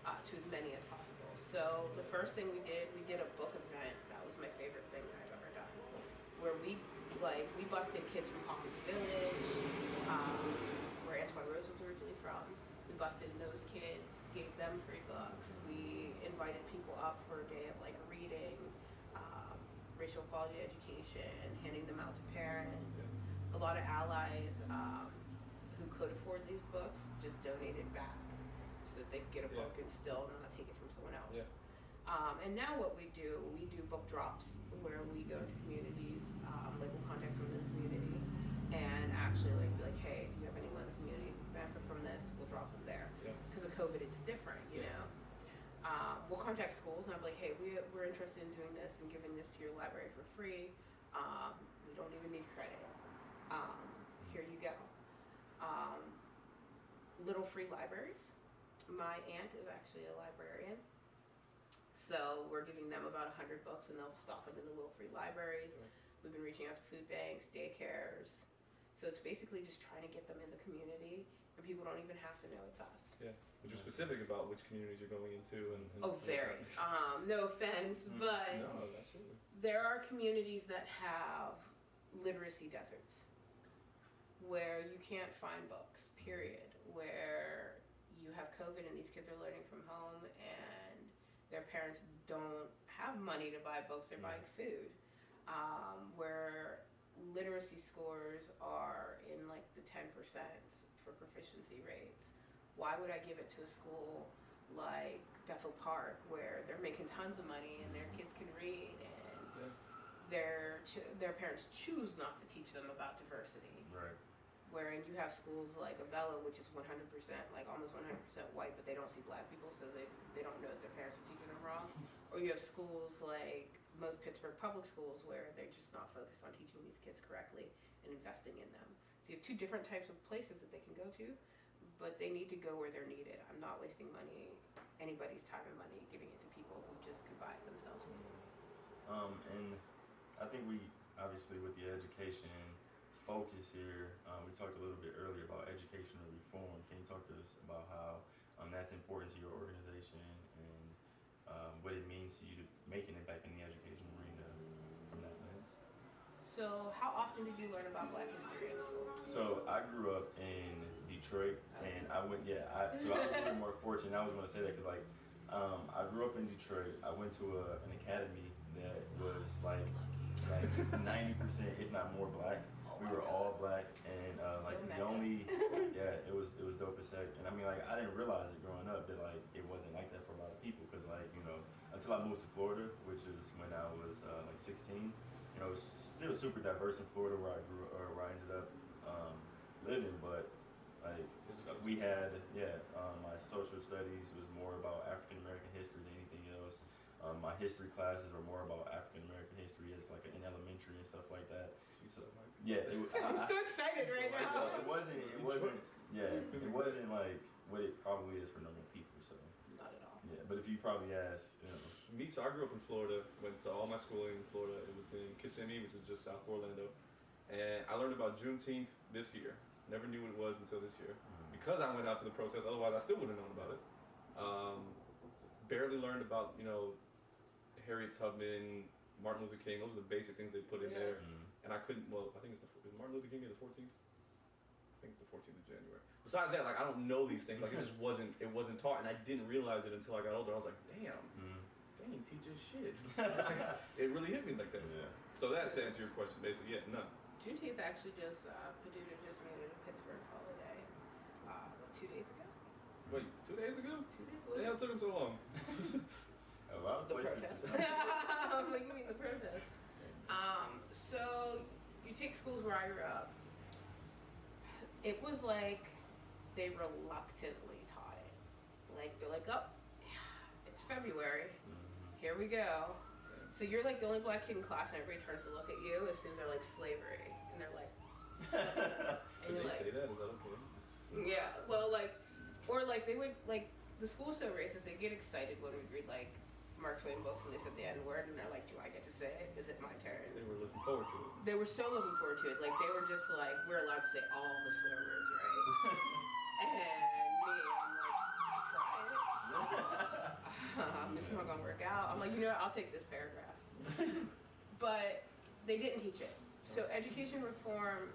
to as many as possible. So the first thing we did a book event. That was my favorite thing that I've ever done, where we busted kids from Hawkins Village, where Antoine Rose was originally from. We busted those kids, gave them free books. We invited people up for a day of like reading, racial equality education, handing them out to parents. A lot of allies who could afford these books just donated back so that they could get a book and still not take it from someone else. Yeah. And now what we do book drops where we go to communities, like we'll contact someone in the community and actually like be like, hey, do you have anyone in the community who benefit from this? We'll drop them there. Yeah. Because of COVID, it's different, you know. We'll contact schools and I'm like, hey, we're interested in doing this and giving this to your library for free. We don't even need credit. Here you go. Little free libraries. My aunt is actually a librarian. So we're giving them about 100 books and they'll stock them in the little free libraries. We've been reaching out to food banks, daycares. So it's basically just trying to get them in the community and people don't even have to know it's us. Yeah, but you're specific about which communities you're going into and very. No offense, but no, absolutely. There are communities that have literacy deserts where you can't find books, period. Where you have COVID and these kids are learning from home and their parents don't have money to buy books, they're buying food. Where literacy scores are in like the 10% for proficiency rates. Why would I give it to a school like Bethel Park where they're making tons of money and their kids can read and their parents choose not to teach them about diversity? Right. Wherein you have schools like Avella, which is 100%, like almost 100% white, but they don't see black people, so they don't know that their parents are teaching them wrong. Or you have schools like most Pittsburgh public schools where they're just not focused on teaching these kids correctly and investing in them. So you have two different types of places that they can go to, but they need to go where they're needed. I'm not wasting money, anybody's time and money, giving it to people who just could buy it themselves. And I think we, obviously with the education focus here, we talked a little bit earlier about educational reform. Can you talk to us about how that's important to your organization and what it means to you to make an impact in the education arena from that lens? So how often did you learn about Black history in school? So I grew up in Detroit, and I went, so I was a little more fortunate. I was going to say that because I grew up in Detroit. I went to an academy that was like 90%, if not more, Black. We were all Black, and the only, it was dope as heck. And I mean, like, I didn't realize it growing up that like it wasn't like that for a lot of people, because until I moved to Florida, which is when I was 16, it was still super diverse in Florida where I grew, or where I ended up living, but like we had, my social studies was more about African American history than anything else. My history classes were more about African American history as like in elementary and stuff like that. I'm so excited right now. It wasn't like what it probably is for normal people. So not at all. Yeah, but if you probably ask, Me, so I grew up in Florida. Went to all my schooling in Florida. It was in Kissimmee, which is just south of Orlando, and I learned about Juneteenth this year. Never knew what it was until this year because I went out to the protest. Otherwise, I still wouldn't have known about it. Barely learned about Harriet Tubman, Martin Luther King. Those are the basic things they put in there. And I couldn't, I think it's is Martin Luther King the 14th? I think it's the 14th of January. Besides that, like, I don't know these things. Like, it just wasn't taught, and I didn't realize it until I got older. I was like, damn, they ain't teach us shit. It really hit me like that. Yeah. So that's to answer your question, basically. Yeah, none. Juneteenth actually Purdue just made it a Pittsburgh holiday, 2 days ago. Wait, 2 days ago? 2 days The hell took them so long? A lot of The places. protest. I'm like, you mean the protest? So you take schools where I grew up. It was like they reluctantly taught it. Like they're like, oh, it's February. Here we go. So you're like the only Black kid in class, and everybody turns to look at you as soon as they're like slavery, and they're like. Can they say that? Is that okay? Yeah. Well, or they would the school's so racist. They get excited when we read Mark Twain books and they said the N-word and they're like, do I get to say it? Is it my turn? They were looking forward to it. They were so looking forward to it. Like, they were just like, we're allowed to say all the swear words, right? And me, I'm like, try it. This is not gonna work out. I'm like, I'll take this paragraph. But they didn't teach it. So education reform,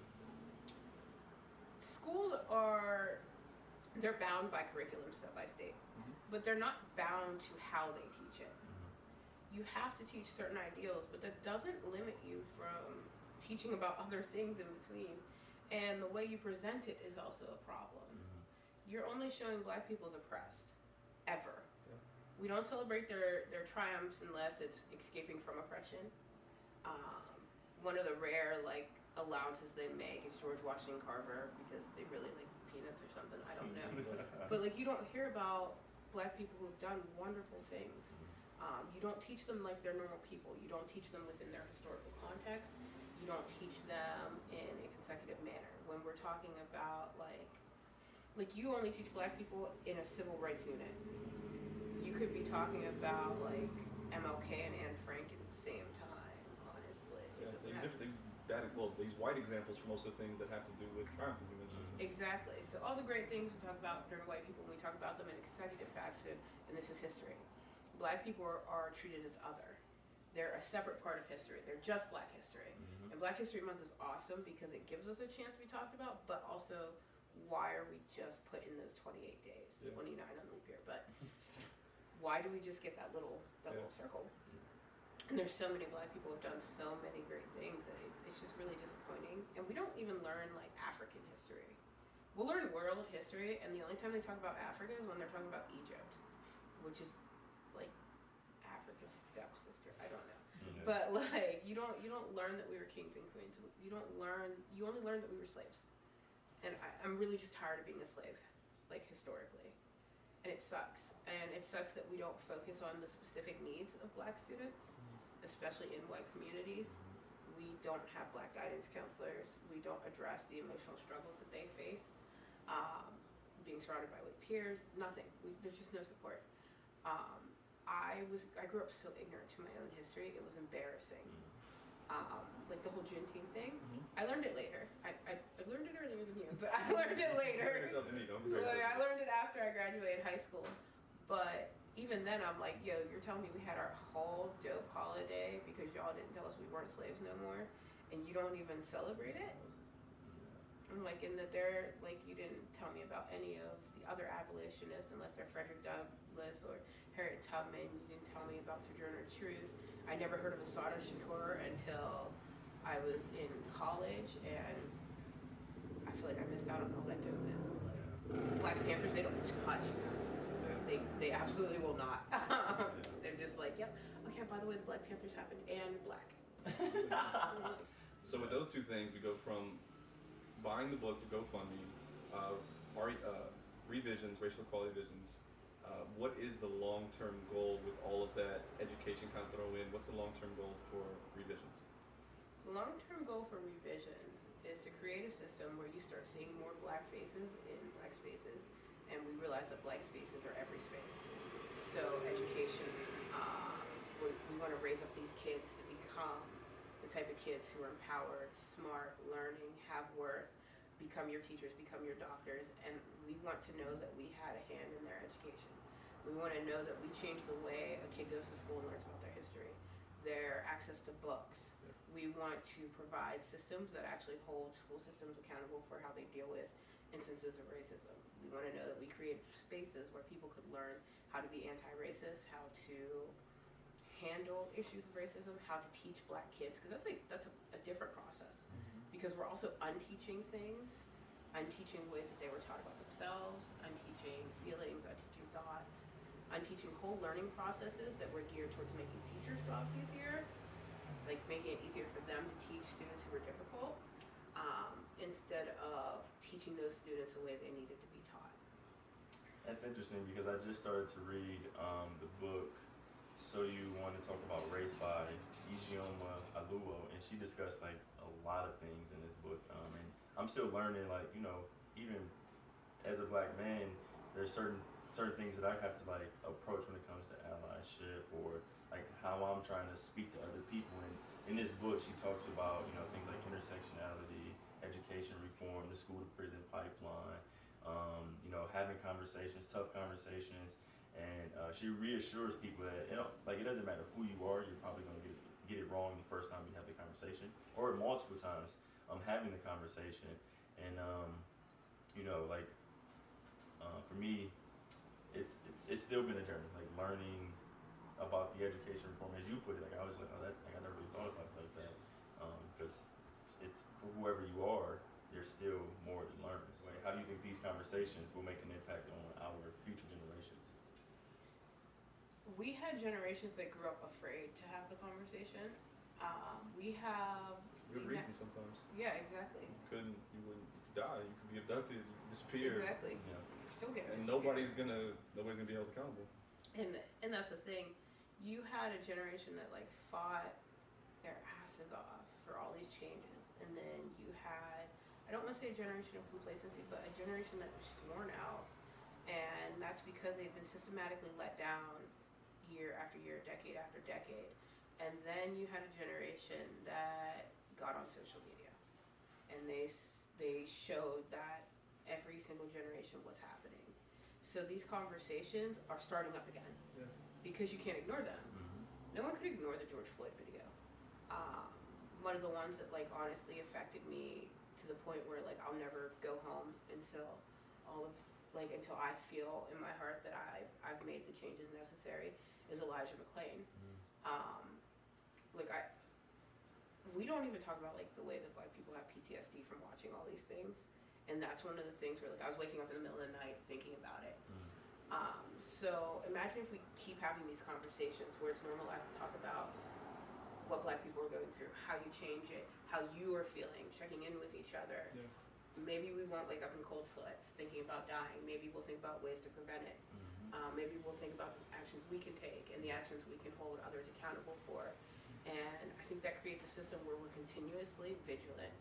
schools they're bound by curriculum set by state, but they're not bound to how they teach it. You have to teach certain ideals, but that doesn't limit you from teaching about other things in between. And the way you present it is also a problem. You're only showing Black people as oppressed, ever. Yeah. We don't celebrate their triumphs unless it's escaping from oppression. One of the rare allowances they make is George Washington Carver because they really like peanuts or something. I don't know. But you don't hear about Black people who have done wonderful things. You don't teach them like they're normal people. You don't teach them within their historical context. You don't teach them in a consecutive manner. When we're talking about like you only teach Black people in a civil rights unit. You could be talking about like MLK and Anne Frank at the same time, honestly. Yeah, these white examples for most of the things that have to do with Trump, as you mentioned. Exactly. So all the great things we talk about during white people, we talk about them in a consecutive fashion, and this is history. Black people are treated as other. They're a separate part of history. They're just Black history. And Black History Month is awesome because it gives us a chance to be talked about, but also why are we just put in those 28 days, 29 on leap year, but why do we just get that little circle? And there's so many Black people who have done so many great things that it's just really disappointing. And we don't even learn like African history. We'll learn world history, and the only time they talk about Africa is when they're talking about Egypt, which is like Africa's stepsister. I don't know, but like you don't learn that we were kings and queens. You only learn that we were slaves. And I'm really just tired of being a slave, like historically, and it sucks. And it sucks that we don't focus on the specific needs of Black students, especially in white communities. We don't have Black guidance counselors. We don't address the emotional struggles that they face. Being surrounded by white peers, nothing. There's just no support. I grew up so ignorant to my own history. It was embarrassing. Like the whole Juneteenth thing. I learned it later. I learned it earlier than you, but I learned it later. I learned it after I graduated high school. But even then, I'm like, yo, you're telling me we had our whole dope holiday because y'all didn't tell us we weren't slaves no more, and you don't even celebrate it? I'm like, in that they're like, you didn't tell me about any of the other abolitionists unless they're Frederick Douglass or Harriet Tubman. You didn't tell me about Sojourner Truth. I never heard of Assata Shakur until I was in college, and I feel like I missed out on all that dopeness. Like, Black Panthers, they don't touch that. They absolutely will not. They're just like, yep, okay, by the way, the Black Panthers happened, and Black. So with those two things, we go from buying the book to GoFundMe, revisions, racial equality visions. What is the long-term goal with all of that education kind of throw in? What's the long-term goal for revisions? The long-term goal for revisions is to create a system where you start seeing more Black faces in Black spaces, and we realize that Black spaces are every space. So education, we want to raise up these kids to become the type of kids who are empowered, smart, learning, have worth, become your teachers, become your doctors, and we want to know that we had a hand in their education. We want to know that we changed the way a kid goes to school and learns about their history, their access to books. We want to provide systems that actually hold school systems accountable for how they deal with instances of racism. We want to know that we create spaces where people could learn how to be anti-racist, how to handle issues of racism, how to teach Black kids, because that's a different process. Because we're also unteaching things, unteaching ways that they were taught about themselves, unteaching feelings, unteaching thoughts, unteaching whole learning processes that were geared towards making teachers' jobs easier, like making it easier for them to teach students who were difficult, instead of teaching those students the way they needed to be taught. That's interesting because I just started to read the book So You Want to Talk About Race by Ijeoma Aluo, and she discussed like a lot of things in this book, and I'm still learning, like, you know, even as a Black man, there's certain things that I have to like approach when it comes to allyship, or like how I'm trying to speak to other people. And in this book she talks about, you know, things like intersectionality, education reform, the school to prison pipeline, you know, having conversations, tough conversations, and she reassures people that, you know, like, it doesn't matter who you are, you're probably going to get it wrong the first time you have the conversation, or multiple times having the conversation. And you know, like, for me, it's still been a journey, like learning about the education reform, as you put it. Like, I was like, oh, that, like, I never really thought about it like that, because it's for whoever you are, there's still more to learn. Like, how do you think these conversations will make an impact on our future generations? We had generations that grew up afraid to have the conversation. We have good reason sometimes. Yeah, exactly. You wouldn't die. You could be abducted. You could disappear. Exactly. Yeah. still getting and disappeared. nobody's gonna be held accountable. And that's the thing. You had a generation that like fought their asses off for all these changes, and then you had, I don't want to say a generation of complacency, but a generation that was just worn out, and that's because they've been systematically let down year after year, decade after decade. And then you had a generation that got on social media, and they showed that every single generation what's happening. So these conversations are starting up again, Yeah. because you can't ignore them. No one could ignore the George Floyd video. One of the ones that like honestly affected me to the point where like I'll never go home until until I feel in my heart that I've made the changes necessary is Elijah McClain. We don't even talk about like the way that Black people have PTSD from watching all these things, and that's one of the things where like I was waking up in the middle of the night thinking about it. So imagine if we keep having these conversations where it's normalized to talk about what Black people are going through, how you change it, how you are feeling, checking in with each other. Yeah. Maybe we won't wake up in cold sweats thinking about dying. Maybe we'll think about ways to prevent it. Maybe we'll think about the actions we can take and the actions we can hold others accountable for. And I think that creates a system where we're continuously vigilant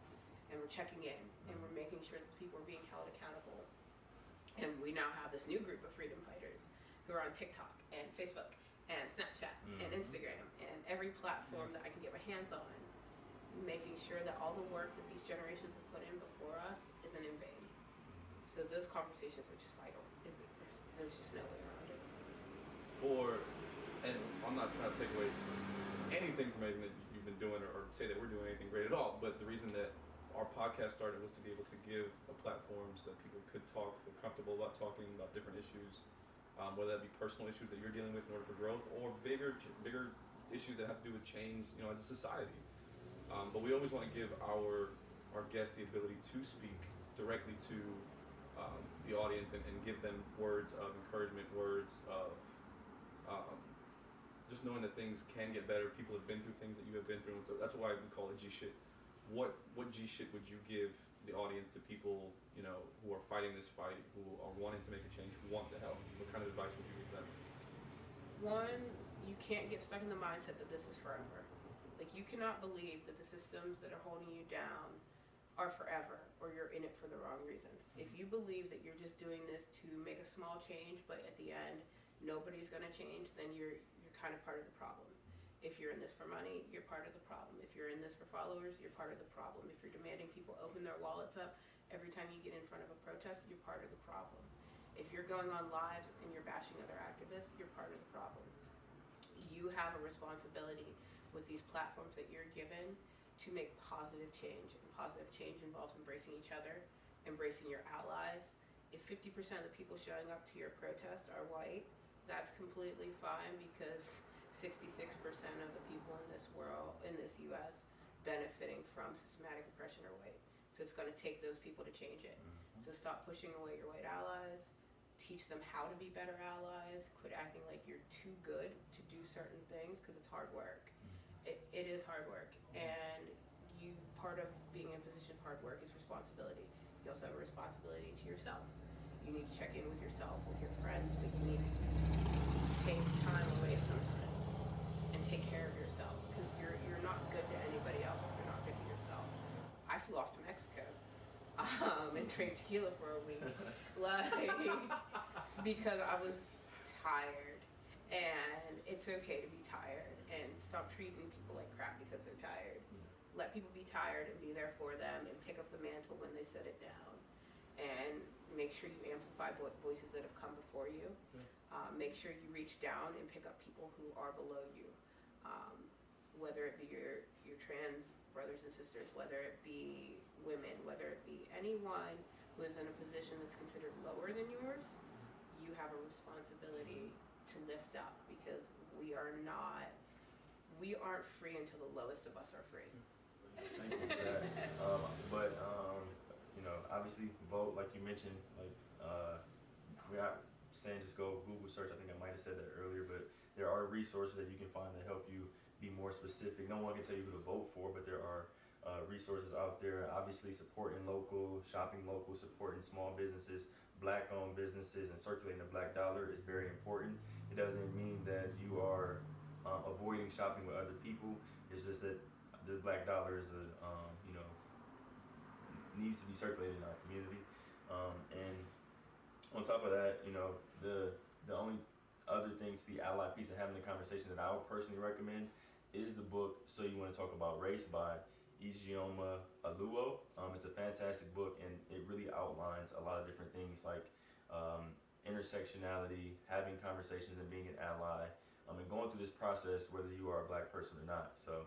and we're checking in and we're making sure that people are being held accountable. And we now have this new group of freedom fighters who are on TikTok and Facebook and Snapchat and Instagram and every platform that I can get my hands on, making sure that all the work that these generations have put in before us isn't in vain. So those conversations are just vital. There's just no way around it. And I'm not trying to take away anything from anything that you've been doing or say that we're doing anything great at all, but the reason that our podcast started was to be able to give a platform so that people could talk, feel comfortable about talking about different issues, whether that be personal issues that you're dealing with in order for growth, or bigger issues that have to do with change, as a society. But we always want to give our guests the ability to speak directly to the audience and give them words of encouragement, words of just knowing that things can get better. People have been through things that you have been through. So that's why we call it GShyt. What GShyt would you give the audience, to people who are fighting this fight, who are wanting to make a change, who want to help? What kind of advice would you give them? One, you can't get stuck in the mindset that this is forever. Like, you cannot believe that the systems that are holding you down are forever, or you're in it for the wrong reasons. If you believe that you're just doing this to make a small change, but at the end nobody's going to change, then you're kind of part of the problem. If you're in this for money, you're part of the problem. If you're in this for followers, you're part of the problem. If you're demanding people open their wallets up every time you get in front of a protest, you're part of the problem. If you're going on lives and you're bashing other activists, you're part of the problem. You have a responsibility with these platforms that you're given to make positive change. And positive change involves embracing each other, embracing your allies. If 50% of the people showing up to your protest are white, that's completely fine, because 66% of the people in this world, in this US, benefiting from systematic oppression are white. So it's going to take those people to change it. So stop pushing away your white allies. Teach them how to be better allies. Quit acting like you're too good to do certain things, because it's hard work. It is hard work. And part of being in a position of hard work is responsibility. You also have a responsibility to yourself. You need to check in with yourself, with your friends, but you need to take time away sometimes and take care of yourself, because you're not good to anybody else if you're not good to yourself. I flew off to Mexico and drank tequila for a week, because I was tired, and it's okay to be tired, and stop treating people like crap because they're tired. Let people be tired and be there for them, and pick up the mantle when they set it down, and make sure you amplify voices that have come before you. Make sure you reach down and pick up people who are below you, whether it be your trans brothers and sisters, whether it be women, whether it be anyone who is in a position that's considered lower than yours. You have a responsibility to lift up, because we aren't free until the lowest of us are free. Thank you for that. Obviously vote, like you mentioned. We're not saying just go Google search. I think I might have said that earlier, but there are resources that you can find to help you be more specific. No one can tell you who to vote for, but there are resources out there. Obviously, supporting local, shopping local, supporting small businesses. black-owned businesses and circulating the black dollar is very important. It doesn't mean that you are avoiding shopping with other people. It's just that the black dollar is needs to be circulated in our community. And on top of that, the only other thing to the ally piece of having a conversation that I would personally recommend is the book So You Want to Talk About Race by Ijeoma Oluo. It's a fantastic book, and it really outlines a lot of different things like intersectionality, having conversations and being an ally, and going through this process whether you are a black person or not. So,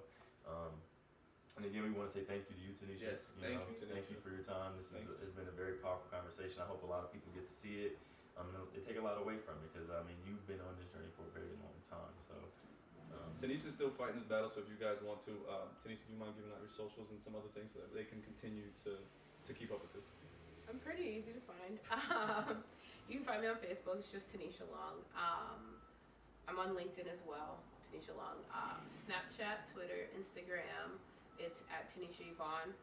and again, we want to say thank you to you, Tanisha. Yes, thank you, Tanisha. Thank you for your time. It's been a very powerful conversation. I hope a lot of people get to see it. They take a lot away from it because you've been on this journey for a very long time. So. Tanisha's still fighting this battle, so if you guys want to, Tanisha, do you mind giving out your socials and some other things so that they can continue to keep up with this? I'm pretty easy to find. You can find me on Facebook. It's just Tanisha Long. I'm on LinkedIn as well, Tanisha Long. Snapchat, Twitter, Instagram. It's at Tanisha Yvonne.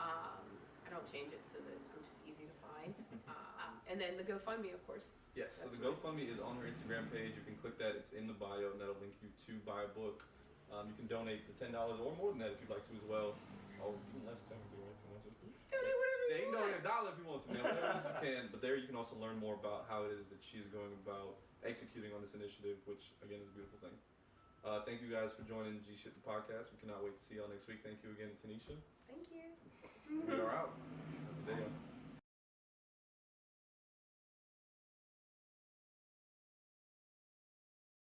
I don't change it so that I'm just easy to find. And then the GoFundMe, of course. Yes, so the GoFundMe is on her Instagram page. You can click that. It's in the bio, and that'll link you to buy a book. You can donate the $10 or more than that if you'd like to as well. Or even less, technically, right? If you want to. Donate whatever you want. Donate $1 if you want to, man. Whatever it is you can. But there you can also learn more about how it is that she is going about executing on this initiative, which, again, is a beautiful thing. Thank you guys for joining GShyt the podcast. We cannot wait to see y'all next week. Thank you again, Tanisha. Thank you. We are out. Have a good day, y'all.